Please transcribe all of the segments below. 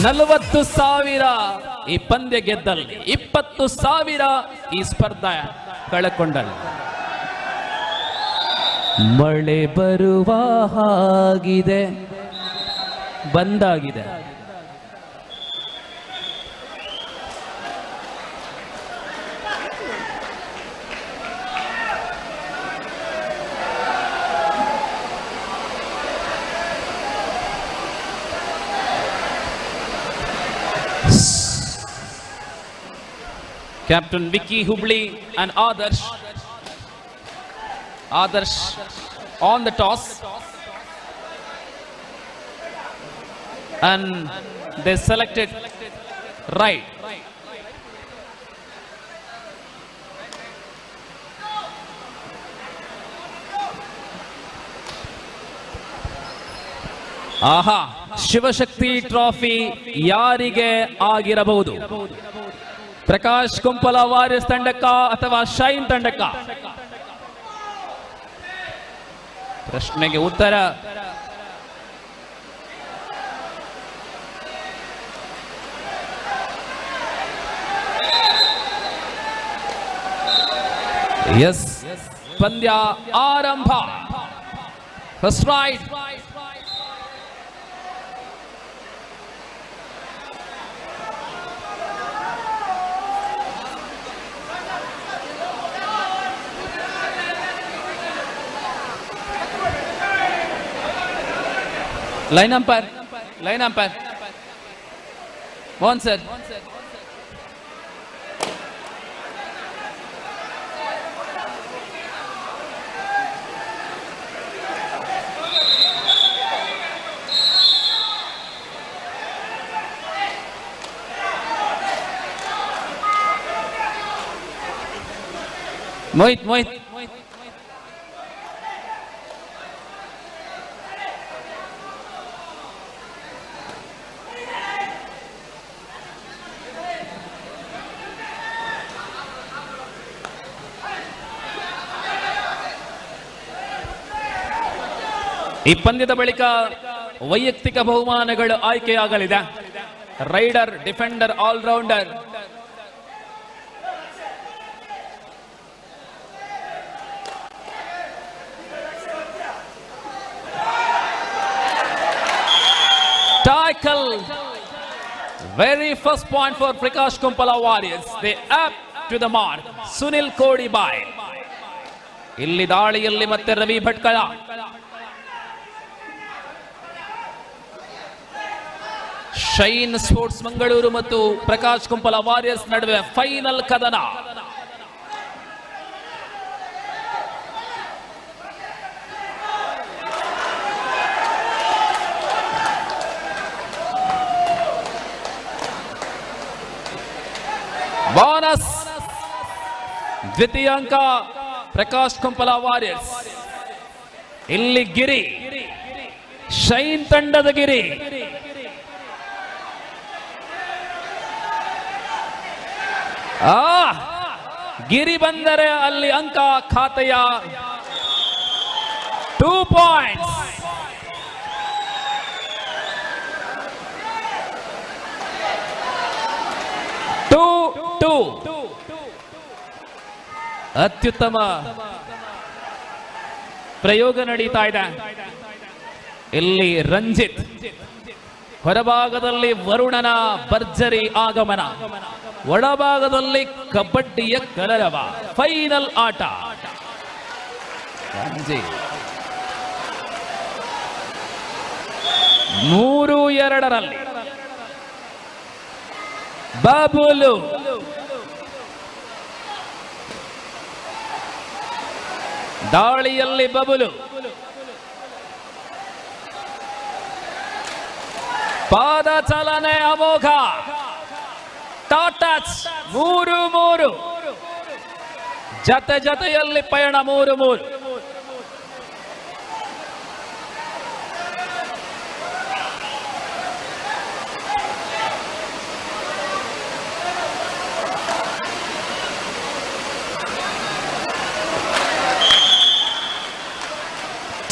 40,000 ಈ ಪಂದ್ಯ ಗೆದ್ದಲ್ಲಿ, 20,000 ಈ ಸ್ಪರ್ಧೆ ಕಳಕೊಂಡಲ್ಲಿ. ಮಳೆ ಬರುವ ಹಾಗಿದೆ, ಬಂದಾಗಿದೆ. Captain Vicky Hubli and Adarsh on the toss, and they selected right. ಆಹಾ, ಶಿವಶಕ್ತಿ ಟ್ರಾಫಿ ಯಾರಿಗೆ ಆಗಿರಬಹುದು? ಪ್ರಕಾಶ್ ಕುಂಪಲ ವಾರಿಯರ್ಸ್ ತಂಡಕ್ಕ ಅಥವಾ ಶೈನ್ ತಂಡಕ್ಕ? ಪ್ರಶ್ನೆಗೆ ಉತ್ತರ ಎಸ್. ಪಂದ್ಯ ಆರಂಭ. First raid. Line umpire. One set. Mohit. ಈ ಪಂದ್ಯದ ಬಳಿಕ ವೈಯಕ್ತಿಕ ಬಹುಮಾನಗಳು ಆಯ್ಕೆಯಾಗಲಿದೆ. Raider, defender, all rounder. Tackle. Very first point for Prakash Kumpala Warriors. They up to the mark. Sunil Kodibai. ಇಲ್ಲಿ ದಾಳಿಯಲ್ಲಿ ಮತ್ತೆ ರವಿ ಭಟ್ಕಳ. ಶೈನ್ ಸ್ಪೋರ್ಟ್ಸ್ ಮಂಗಳೂರು ಮತ್ತು ಪ್ರಕಾಶ್ ಕುಂಪಲ ವಾರಿಯರ್ಸ್ ನಡುವೆ ಫೈನಲ್ ಕದನ. ಬೋನಸ್. ದ್ವಿತೀಯ ಅಂಕ ಪ್ರಕಾಶ್ ಕುಂಪಲ ವಾರಿಯರ್ಸ್. ಇಲ್ಲಿ ಗಿರಿ, ಶೈನ್ ತಂಡದ ಗಿರಿ. ಗಿರಿ ಬಂದರೆ ಅಲ್ಲಿ ಅಂಕ ಖಾತೆಯ 2 ಪಾಯಿಂಟ್ಸ್. ಅತ್ಯುತ್ತಮ ಪ್ರಯೋಗ ನಡೀತಾ ಇದೆ. ಇಲ್ಲಿ ರಂಜಿತ್, ಹೊರಭಾಗದಲ್ಲಿ ವರುಣನ ಭರ್ಜರಿ ಆಗಮನ, ಒಳಭಾಗದಲ್ಲಿ ಕಬಡ್ಡಿಯ ಕಲರವ. ಫೈನಲ್ ಆಟ. ರಂಜಿತ್ 3-2 ಬಾಬುಲು. ದಾಳಿಯಲ್ಲಿ ಬಬುಲು. ಪಾದ ಚಲನೆ ಅಮೋಘ. ಟಾಟಚ್ 3-3. ಜತೆಯಲ್ಲಿ ಪಯಣ 3-3.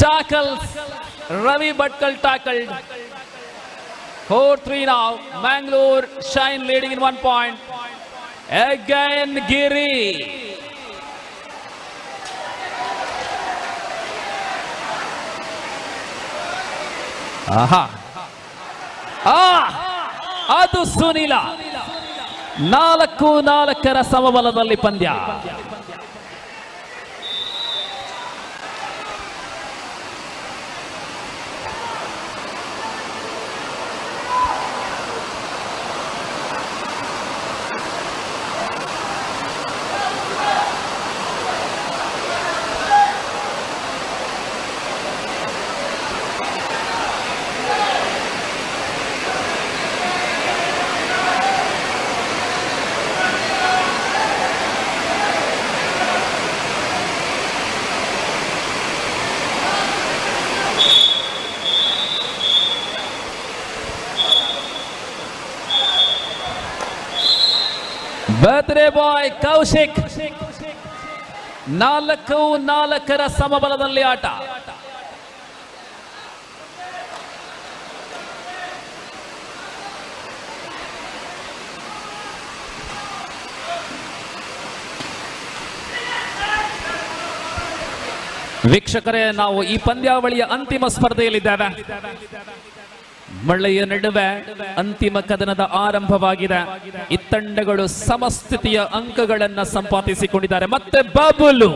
Tackles. Ravi Bhatkal tackled 4-3 now. Mangalore Shine leading in 1 point. Again Giri. ಆಹಾ, ಅದು ಸುನಿಲ. 4-4 ಸಮಬಲದಲ್ಲಿ ಪಂದ್ಯ. ಬರ್ತ್ಡೇ ಬಾಯ್ ಕೌಶಿಕ್. 4-4 ಸಮಬಲದಲ್ಲಿ ಆಟ. ವೀಕ್ಷಕರೇ, ನಾವು ಈ ಪಂದ್ಯಾವಳಿಯ ಅಂತಿಮ ಸ್ಪರ್ಧೆಯಲ್ಲಿದ್ದೇವೆ. ಮಳೆಯ ನಡುವೆ ಅಂತಿಮ ಕದನದ ಆರಂಭವಾಗಿದೆ. ಈ ತಂಡಗಳು ಸಮಸ್ಥಿತಿಯ ಅಂಕಗಳನ್ನು ಸಂಪಾದಿಸಿಕೊಂಡಿದ್ದಾರೆ. ಮತ್ತೆ ಬಬುಲು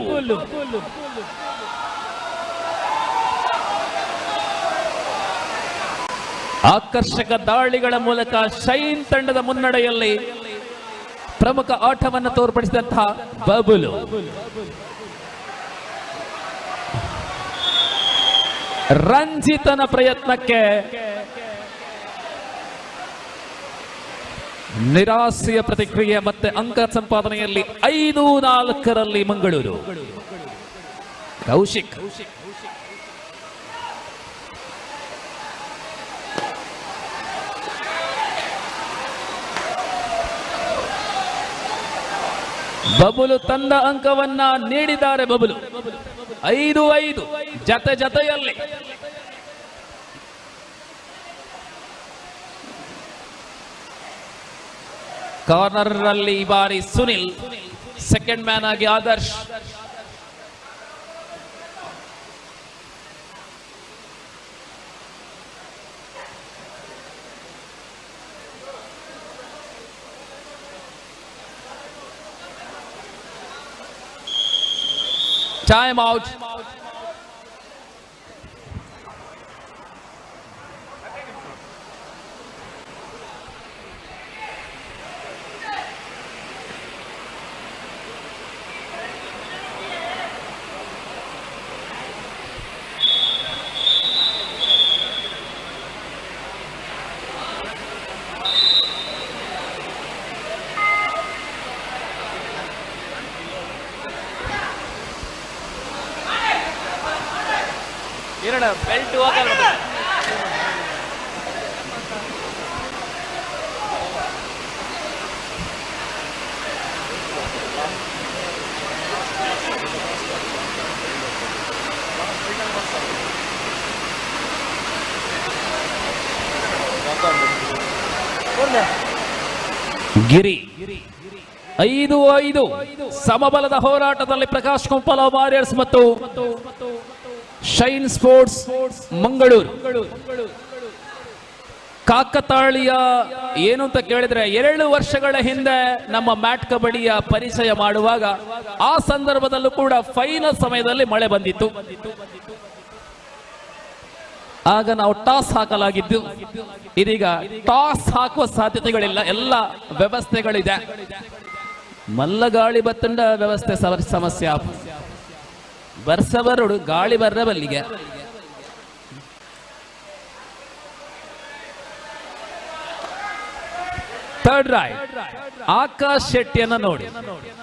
ಆಕರ್ಷಕ ದಾಳಿಗಳ ಮೂಲಕ ಶೈನ್ ತಂಡದ ಮುನ್ನಡೆಯಲ್ಲಿ ಪ್ರಮುಖ ಆಟವನ್ನು ತೋರ್ಪಡಿಸಿದಂತಹ ಬಬುಲು ರಂಜಿತನ ಪ್ರಯತ್ನಕ್ಕೆ ನಿರಾಸೆಯ ಪ್ರತಿಕ್ರಿಯೆ. ಮತ್ತೆ ಅಂಕ ಸಂಪಾದನೆಯಲ್ಲಿ 5-4 ಮಂಗಳೂರು. ಕೌಶಿಕ್ ಬಬುಲು ತಂದ ಅಂಕವನ್ನ ನೀಡಿದ್ದಾರೆ. ಬಬುಲು 5-5 ಜತೆಯಲ್ಲಿ. ಕಾರ್ನರ್ ನಲ್ಲಿ ಈ ಬಾರಿ ಸುನಿಲ್, ಸೆಕೆಂಡ್ ಮ್ಯಾನ್ ಆಗಿ ಆದರ್ಶ್. Time out. ಬೆಲ್ಟ್ ಹೋಗಲ್ಲ. ಗಿರಿ 5-5 ಸಮಬಲದ ಹೋರಾಟದಲ್ಲಿ ಪ್ರಕಾಶ್ ಕುಂಪಲ ವಾರಿಯರ್ಸ್ ಮತ್ತು ಶೈನ್ ಸ್ಪೋರ್ಟ್ಸ್ ಮಂಗಳೂರು. ಕಾಕತಾಳೀಯ ಏನು ಅಂತ ಕೇಳಿದ್ರೆ 2 ವರ್ಷಗಳ ಹಿಂದೆ ನಮ್ಮ ಮ್ಯಾಟ್ ಕಬಡ್ಡಿಯ ಪರಿಚಯ ಮಾಡುವಾಗ ಆ ಸಂದರ್ಭದಲ್ಲೂ ಕೂಡ ಫೈನಲ್ ಸಮಯದಲ್ಲಿ ಮಳೆ ಬಂದಿತ್ತು. ಆಗ ನಾವು ಟಾಸ್ ಹಾಕಲಾಗಿದ್ದು. ಇದೀಗ ಟಾಸ್ ಹಾಕುವ ಸಾಧ್ಯತೆಗಳಿಲ್ಲ, ಎಲ್ಲ ವ್ಯವಸ್ಥೆಗಳಿದೆ. ಮಲ್ಲಗಾಳಿ ಬತ್ತಂಡ ವ್ಯವಸ್ಥೆ ಸಮಸ್ಯೆ. ಬರ್ಸಬರೋಡು ಗಾಳಿ ಬರ್ರ ಬಲ್ಲಿಗೆ. ಥರ್ಡ್ ರೈಟ್ ಆಕಾಶ್ ಶೆಟ್ಟಿಯನ್ನ ನೋಡಿ.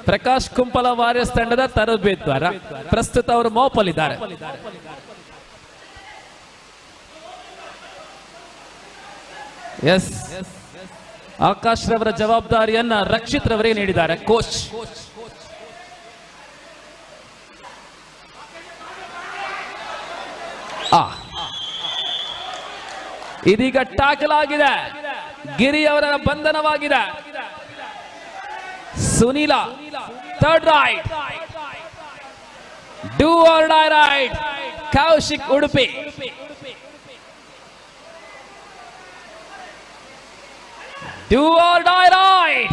ಪ್ರಕಾಶ್ ಕುಂಪಲ ವಾರಿಯರ್ಸ್ ತಂಡದ ತರಬೇತುದಾರ. ಪ್ರಸ್ತುತ ಅವರು ಮೋಪಲಿದ್ದಾರೆ. ಎಸ್, ಆಕಾಶ್ ರವರ ಜವಾಬ್ದಾರಿಯನ್ನ ರಕ್ಷಿತ್ ರವರೇ ನೀಡಿದ್ದಾರೆ, ಕೋಚ್. ಇದೀಗ ಟ್ಯಾಕಲ್ ಆಗಿದೆ, ಗಿರಿ ಅವರ ಬಂಧನವಾಗಿದೆ. Sunil third raid, do or die raid, Kaushik Udupi. Do or die right.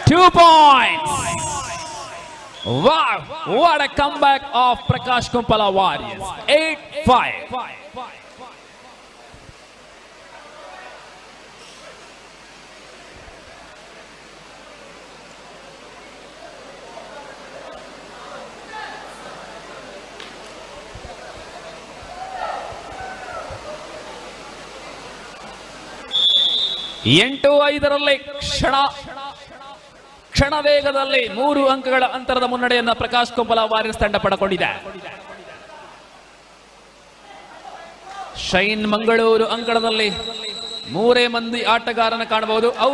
2 points. Wow, what a comeback of Prakash Kumpala Warriors. 8-5. ಎಂಟು ಐದರಲ್ಲಿ ಕ್ಷಣ ವೇಗದಲ್ಲಿ 3 ಅಂಕಗಳ ಅಂತರದ ಮುನ್ನಡೆಯನ್ನು ಪ್ರಕಾಶ್ ಕುಂಪಲ ವಾರಿಯರ್ಸ್ ತಂಡ ಪಡೆದುಕೊಂಡಿದೆ. ಶೈನ್ ಮಂಗಳೂರು ಅಂಕಣದಲ್ಲಿ 3 ಮಂದಿ ಆಟಗಾರನ ಕಾಣಬಹುದು. ಅವು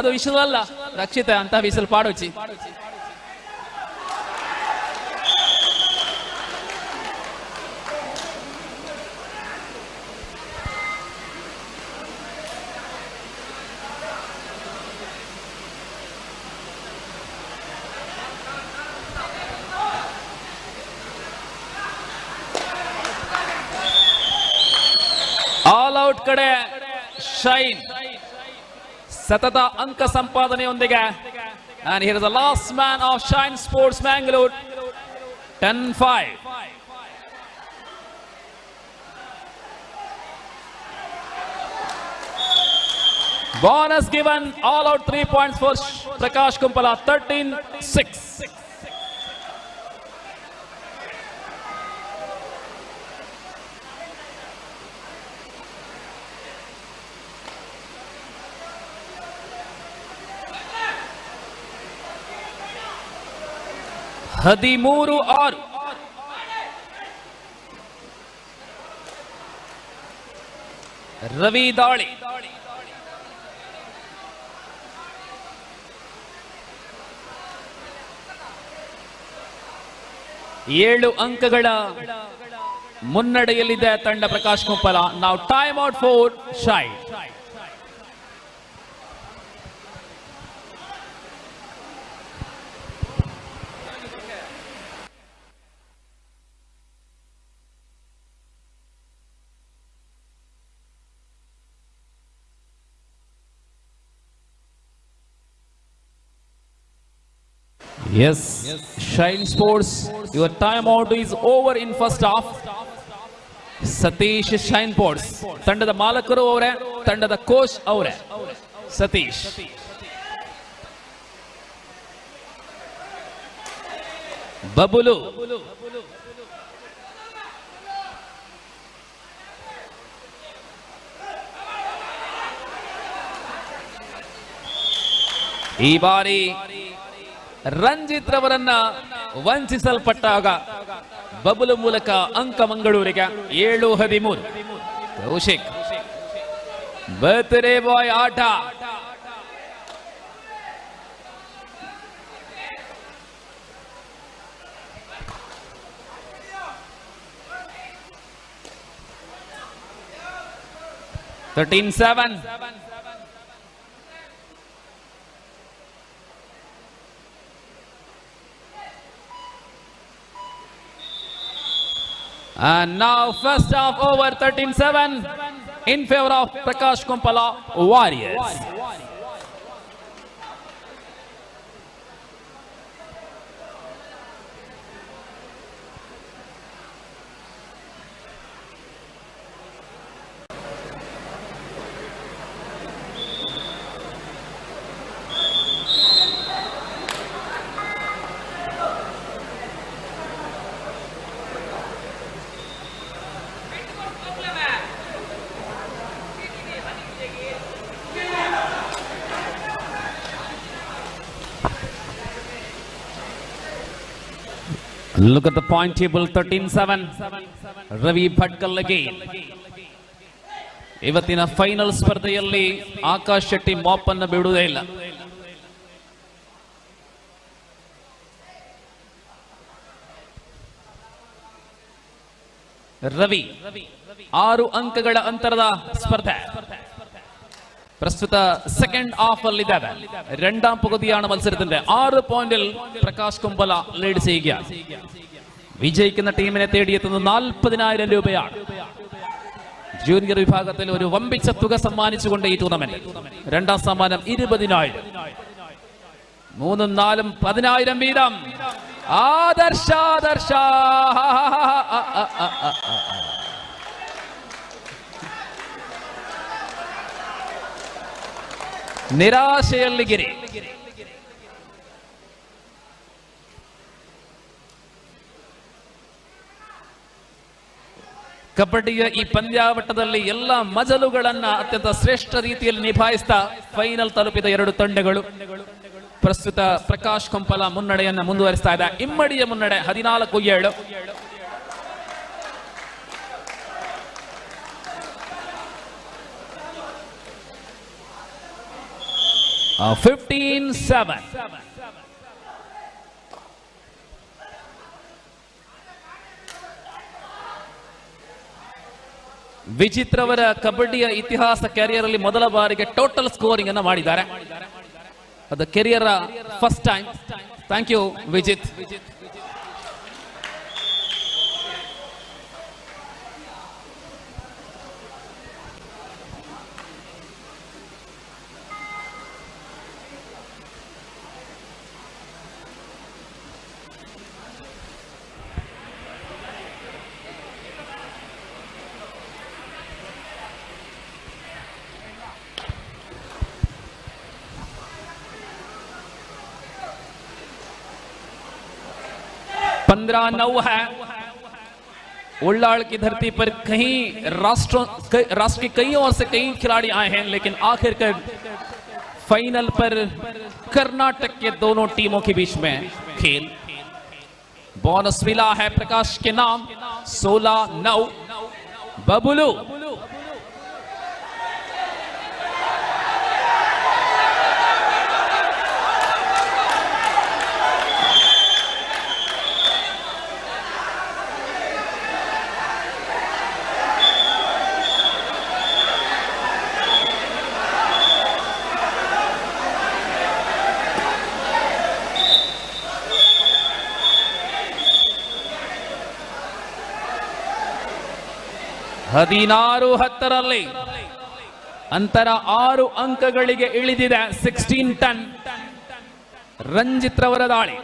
ಅದು ವಿಸಿಲ್ ಅಲ್ಲ, ರಕ್ಷಿತ ಅಂತ ವಿಸಿಲ್ ಪಾಡೋಚಿ. ಆಲ್ ಔಟ್ ಕಡೆ ಶೈನ್ ಸತತ ಅಂಕ ಸಂಪಾದನೆಯೊಂದಿಗೆ, and here is the last man of Shine Sports Mangalore. 10-5. Bonus given, all out 3 points for Prakash Kumpala. 13-6. ಹದಿಮೂರು 6. ರವಿ ದಾಳಿ, ಏಳು ಅಂಕಗಳ ಮುನ್ನಡೆಯಲ್ಲಿದೆ ತಂಡ ಪ್ರಕಾಶ್ ಕುಂಪಲ. ನಾವು time out for shine. Yes, Shine Sports, your timeout is over in first half. Satish shine sports ತಂಡದ ಮಾಲಕರು ಅವರೇ, ತಂಡದ coach ಅವರೇ ಸತೀಶ್. ಬಬುಲು ಈ ಬಾರಿ ರಂಜಿತ್ ರವರನ್ನ ವಂಚಿಸಲ್ಪಟ್ಟಾಗ ಬಬುಲು ಮೂಲಕ ಅಂಕ ಮಂಗಳೂರಿಗೆ 7-13. ಕೌಶಿಕ್ ಬರ್ತ್ಡೇ ಬಾಯ್ ಆಟ. (13-7). And now first half over, 13-7 in favor of Prakash Kumpala Warriors. Look at the point table, 13-7. Ravi Bhatkal again. ಇವತ್ತಿನ ಫೈನಲ್ ಸ್ಪರ್ಧೆಯಲ್ಲಿ ಆಕಾಶ್ ಶೆಟ್ಟಿ ಮಾಪ್ ಅನ್ನು ಬಿಡುವುದೇ ಇಲ್ಲ. ರವಿ 6 ಅಂಕಗಳ ಅಂತರದ ಸ್ಪರ್ಧೆ പ്രസ്തുത സെക്കൻഡ് ഹാഫിൽ ഇതാണ് രണ്ടാം പകുതിയാണ് മത്സരത്തിന്റെ 6 പോയിന്റിൽ പ്രകാശ് കുംബല ലീഡ് ചെയ്യുകയാണ്. വിജയിക്കുന്ന ടീമിനെ തേടിയെത്തുന്നത് 40,000 രൂപയാണ്. ജൂനിയർ വിഭാഗത്തിൽ ഒരു വമ്പിച്ച തുക സമ്മാനിച്ചുകൊണ്ട് ഈ ടൂർണമെന്റ്. രണ്ടാം സമ്മാനം 20,000, 3ഉം 4ഉം 10,000 വീതം. ആദർശ ನಿರಾಶೆಯಲ್ಲಿ ಗಿರಿ. ಕಬಡ್ಡಿಯ ಈ ಪಂದ್ಯಾವಟದಲ್ಲಿ ಎಲ್ಲ ಮಜಲುಗಳನ್ನ ಅತ್ಯಂತ ಶ್ರೇಷ್ಠ ರೀತಿಯಲ್ಲಿ ನಿಭಾಯಿಸ್ತಾ ಫೈನಲ್ ತಲುಪಿದ 2 ತಂಡಗಳು. ಪ್ರಸ್ತುತ ಪ್ರಕಾಶ್ ಕೊಂಪಲ ಮುನ್ನಡೆಯನ್ನ ಮುಂದುವರಿಸ್ತಾ ಇದೆ. ಇಮ್ಮಡಿಯ ಮುನ್ನಡೆ 14-7. 15-7. ವಿಚಿತ್ರವರ ಕಬಡ್ಡಿಯ ಇತಿಹಾಸ ಕ್ಯಾರಿಯರ್ ಅಲ್ಲಿ ಮೊದಲ ಬಾರಿಗೆ ಟೋಟಲ್ ಸ್ಕೋರಿಂಗ್ ಅನ್ನು ಮಾಡಿದ್ದಾರೆ. ಅದು career first time. Thank you Vijith. पंद्रह 9 है. उल्लाड़ की धरती पर कहीं राष्ट्र के कई ओर से कई खिलाड़ी आए हैं, लेकिन आखिरकार फाइनल पर कर्नाटक के दोनों टीमों के बीच में खेल. बोनस मिला है प्रकाश के नाम. 16-9. बबुलू ಹದಿನಾರು 10ರಲ್ಲಿ ಅಂತರ 6 ಅಂಕಗಳಿಗೆ ಇಳಿದಿದೆ. 16-10. ರಂಜಿತ್ ರವರ ದಾಳಿ.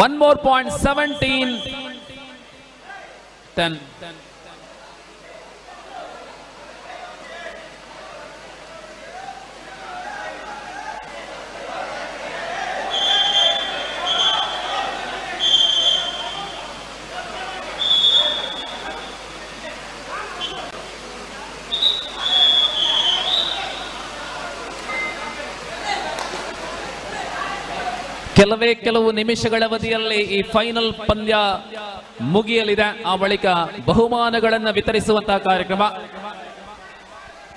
One more point. 17-10. ಕೆಲವು ನಿಮಿಷಗಳ ಅವಧಿಯಲ್ಲಿ ಈ ಫೈನಲ್ ಪಂದ್ಯ ಮುಗಿಯಲಿದೆ. ಆ ಬಳಿಕ ಬಹುಮಾನಗಳನ್ನು ವಿತರಿಸುವಂತಹ ಕಾರ್ಯಕ್ರಮ.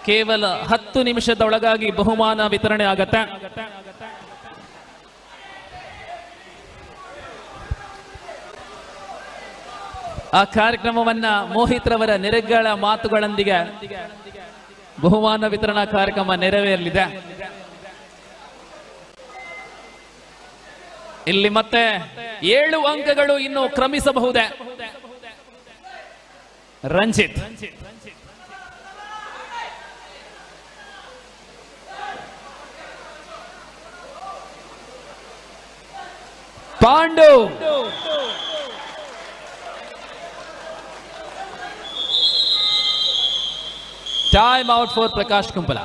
ಕೇವಲ 10 ನಿಮಿಷದೊಳಗಾಗಿ ಬಹುಮಾನ ವಿತರಣೆ ಆಗತ್ತೆ. ಆ ಕಾರ್ಯಕ್ರಮವನ್ನ ಮೋಹಿತ್ ರವರ ನೆರೆಗಳ ಮಾತುಗಳೊಂದಿಗೆ ಬಹುಮಾನ ವಿತರಣಾ ಕಾರ್ಯಕ್ರಮ ನೆರವೇರಲಿದೆ. ಇಲ್ಲಿ ಮತ್ತೆ 7 ಅಂಕಗಳು ಇನ್ನು ಕ್ರಮಿಸಬಹುದೇ. Ranjith Pandu time out for Prakash Kumpala.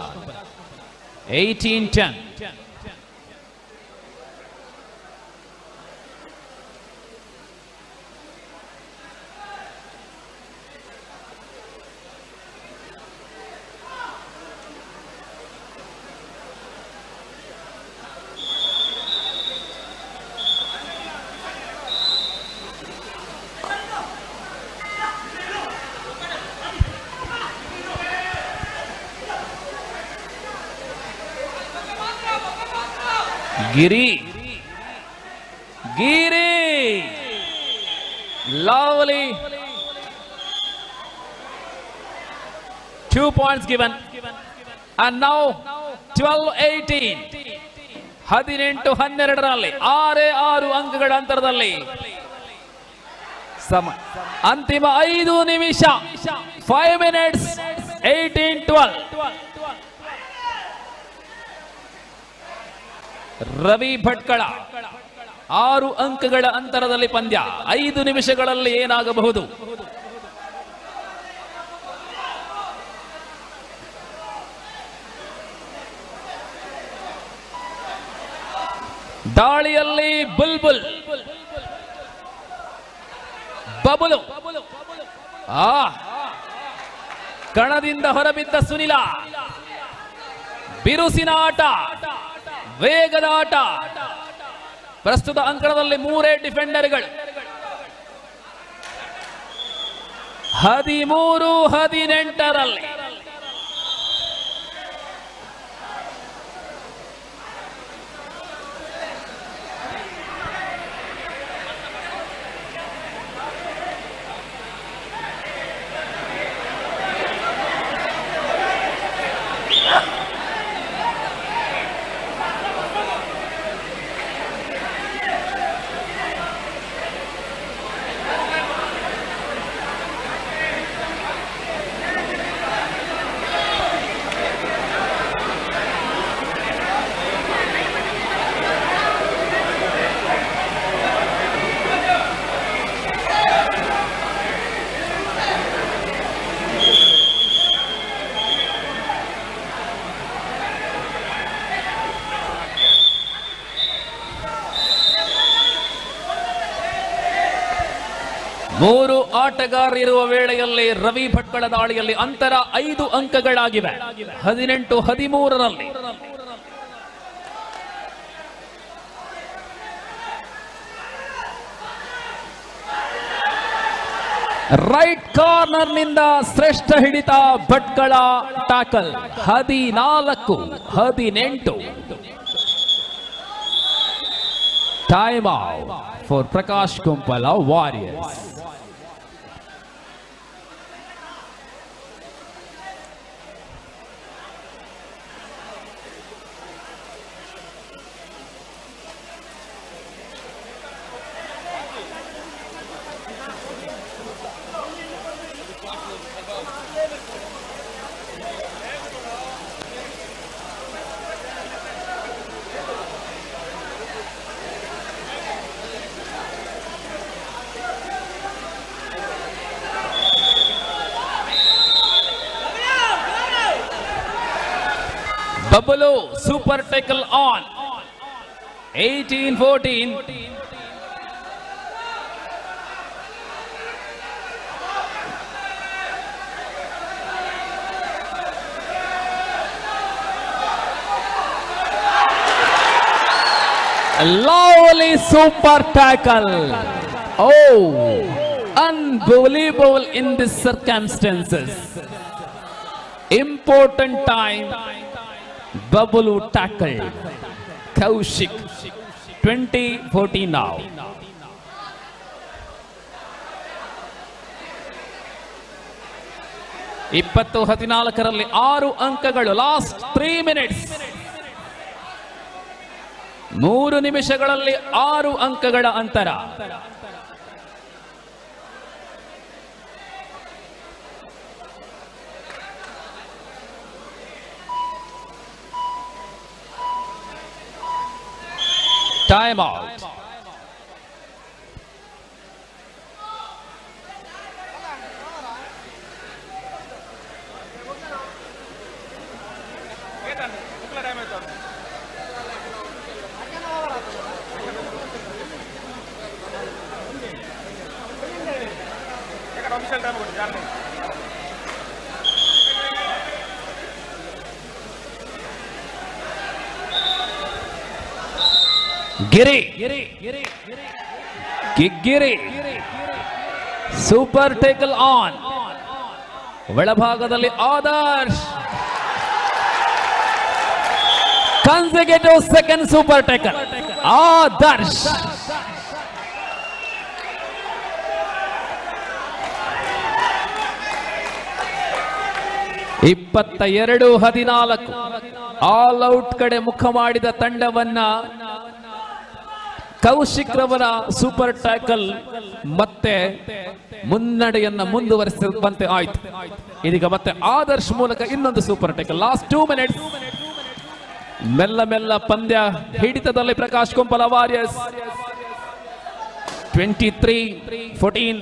18-10. Giri Giri lovely 2 points given and now 12-18 18-12ರಲ್ಲಿ 6 ಅಂಕಗಳ ಅಂತರದಲ್ಲಿ ಅಂತಿಮ 5 ನಿಮಿಷ 5 minutes 18-12 ರವಿ ಭಟ್ಕಳ 6 ಅಂಕಗಳ ಅಂತರದಲ್ಲಿ ಪಂದ್ಯ 5 ನಿಮಿಷಗಳಲ್ಲಿ ಏನಾಗಬಹುದು ದಾಳಿಯಲ್ಲಿ ಬುಲ್ಬುಲ್ ಬಬುಲು ಕಣದಿಂದ ಹೊರಬಿದ್ದ ಸುನಿಲ ಬಿರುಸಿನ ಆಟ ವೇಗದ ಆಟ ಪ್ರಸ್ತುತ ಅಂಕಣದಲ್ಲಿ 3 ಡಿಫೆಂಡರ್ಗಳು 13-18ರಲ್ಲಿ ಮೂರು ಆಟಗಾರರಿರುವ ವೇಳೆಯಲ್ಲಿ ರವಿ ಭಟ್ಕಳ ದಾಳಿಯಲ್ಲಿ ಅಂತರ 5 ಅಂಕಗಳಾಗಿವೆ 18-13ರಲ್ಲಿ ರೈಟ್ ಕಾರ್ನರ್ ನಿಂದ ಶ್ರೇಷ್ಠ ಹಿಡಿತ Bhatkal tackle 14-18 time out for Prakash Kumpala warriors. Babulu super tackle on 18-14. A lovely super tackle. Oh, unbelievable in these circumstances. Important time. Babulu tackle. Kaushik. 20-14 now. ಇಪ್ಪತ್ತು 14ರಲ್ಲಿ 6 ಅಂಕಗಳು. Last 3 minutes. 3 ನಿಮಿಷಗಳಲ್ಲಿ 6 ಅಂಕಗಳ ಅಂತರ. Time out. Giri super tackle on. ಒಳಭಾಗದಲ್ಲಿ Adarsh consecutive second super tackle. Adarsh. ಇಪ್ಪತ್ತೆರಡು 14 all out ಕಡೆ ಮುಖ ಮಾಡಿದ ತಂಡವನ್ನ ಕೌಶಿಕ್ ರವರ ಸೂಪರ್ ಟ್ಯಾಕಲ್ ಮತ್ತೆ ಮುನ್ನಡೆಯನ್ನ ಮುಂದುವರಿಸುವಂತೆ ಆಯ್ತು. ಇದೀಗ ಮತ್ತೆ ಆದರ್ಶ್ ಮೂಲಕ ಇನ್ನೊಂದು ಸೂಪರ್ ಟ್ಯಾಕಲ್. Last 2 minutes. ಮೆಲ್ಲ ಮೆಲ್ಲ ಪಂದ್ಯ ಹಿಡಿತದಲ್ಲಿ Prakash Kumpala warriors. 23-14.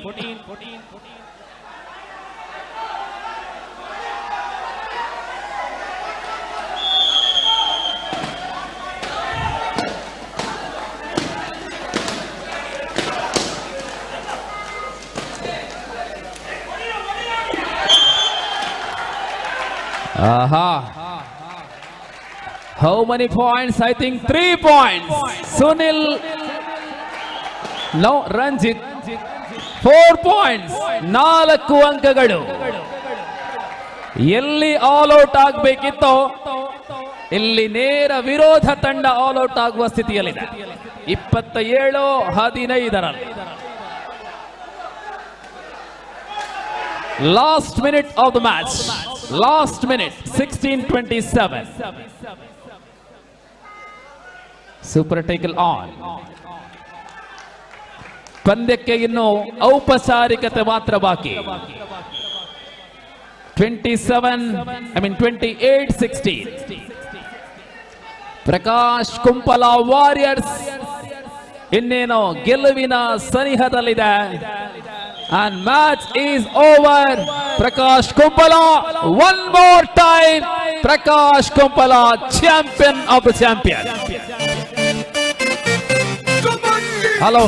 Aha. How many points? I think 3 points. Sunil. No, Ranjit. 4 points. 4 ಅಂಕಗಳು. ಎಲ್ಲಿ ಆಲ್ ಔಟ್ ಆಗಬೇಕಿತ್ತೋ ಇಲ್ಲಿ ನೇರ ವಿರೋಧ ತಂಡ ಆಲ್ ಔಟ್ ಆಗುವ ಸ್ಥಿತಿಯಲ್ಲಿದೆ. 27-15. Last minute of the match. Last minute. 16-27. Super tackle on. ಪಂದ್ಯಕ್ಕೆ ಇನ್ನು ಔಪಚಾರಿಕತೆ ಮಾತ್ರ ಬಾಕಿ. 28-16. ಪ್ರಕಾಶ್ ಕುಂಪಲ ವಾರಿಯರ್ಸ್ ಇನ್ನೇನೋ ಗೆಲುವಿನ ಸನಿಹದಲ್ಲಿದೆ. And match is over. Prakash Kumpala one more time. Prakash Kumpala, champion of the champion. Hello.